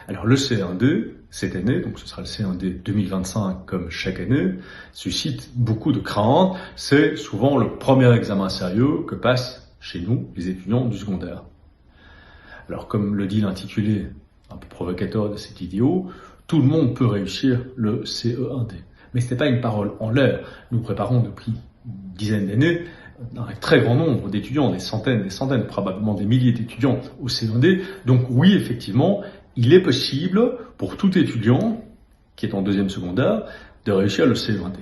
Alors le CE1D, cette année, donc ce sera le CE1D 2025 comme chaque année, suscite beaucoup de craintes. C'est souvent le premier examen sérieux que passent chez nous les étudiants du secondaire. Alors comme le dit l'intitulé un peu provocateur de cette vidéo, tout le monde peut réussir le CE1D. Mais ce n'est pas une parole en l'air. Nous préparons depuis une dizaine d'années un très grand nombre d'étudiants, des centaines, probablement des milliers d'étudiants au CE1D. Donc oui, effectivement, il est possible pour tout étudiant qui est en deuxième secondaire de réussir le CE1D.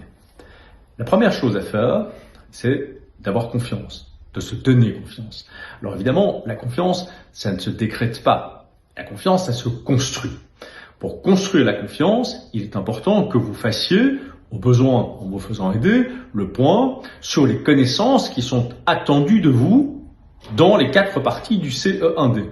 La première chose à faire, c'est d'avoir confiance, de se donner confiance. Alors évidemment, la confiance, ça ne se décrète pas. La confiance, ça se construit. Pour construire la confiance, il est important que vous fassiez, au besoin en vous faisant aider, le point sur les connaissances qui sont attendues de vous dans les 4 parties du CE1D.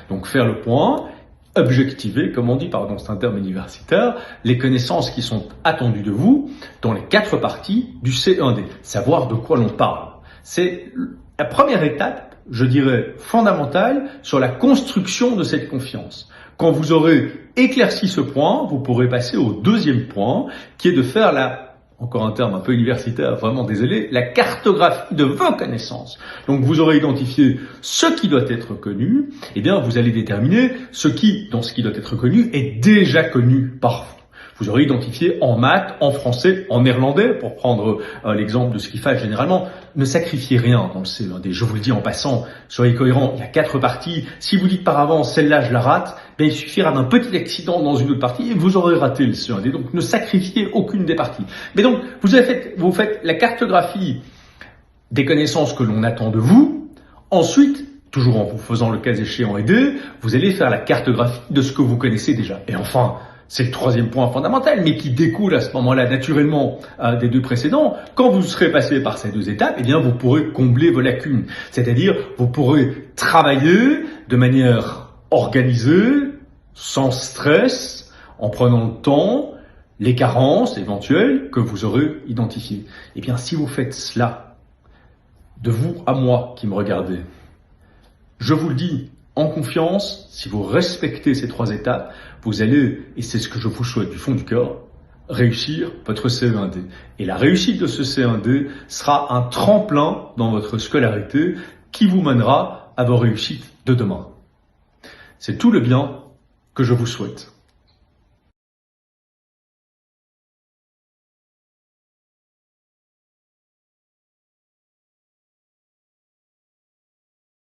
Donc faire le point, objectiver, comme on dit, pardon, c'est un terme universitaire, les connaissances qui sont attendues de vous dans les 4 parties du CE1D. Savoir de quoi l'on parle. C'est la première étape, je dirais, fondamentale sur la construction de cette confiance. Quand vous aurez éclairci ce point, vous pourrez passer au deuxième point, qui est de faire encore un terme un peu universitaire, vraiment désolé, la cartographie de vos connaissances. Donc vous aurez identifié ce qui doit être connu, et bien vous allez déterminer ce qui, dans ce qui doit être connu, est déjà connu par vous. Vous aurez identifié en maths, en français, en néerlandais, pour prendre l'exemple de ce qu'il fait généralement. Ne sacrifiez rien dans le CE1D. Je vous le dis en passant, soyez cohérents. Il y a 4 parties. Si vous dites par avance, celle-là, je la rate, bien, il suffira d'un petit accident dans une autre partie et vous aurez raté le CE1D. Donc, ne sacrifiez aucune des parties. Mais donc, vous faites la cartographie des connaissances que l'on attend de vous. Ensuite, toujours en vous faisant le cas échéant aider, vous allez faire la cartographie de ce que vous connaissez déjà. Et enfin, c'est le troisième point fondamental, mais qui découle à ce moment-là naturellement des 2 précédents. Quand vous serez passé par ces 2 étapes, eh bien, vous pourrez combler vos lacunes. C'est-à-dire, vous pourrez travailler de manière organisée, sans stress, en prenant le temps, les carences éventuelles que vous aurez identifiées. Eh bien, si vous faites cela, de vous à moi qui me regardez, je vous le dis, en confiance, si vous respectez ces 3 étapes, vous allez, et c'est ce que je vous souhaite du fond du cœur, réussir votre CE1D. Et la réussite de ce CE1D sera un tremplin dans votre scolarité qui vous mènera à vos réussites de demain. C'est tout le bien que je vous souhaite.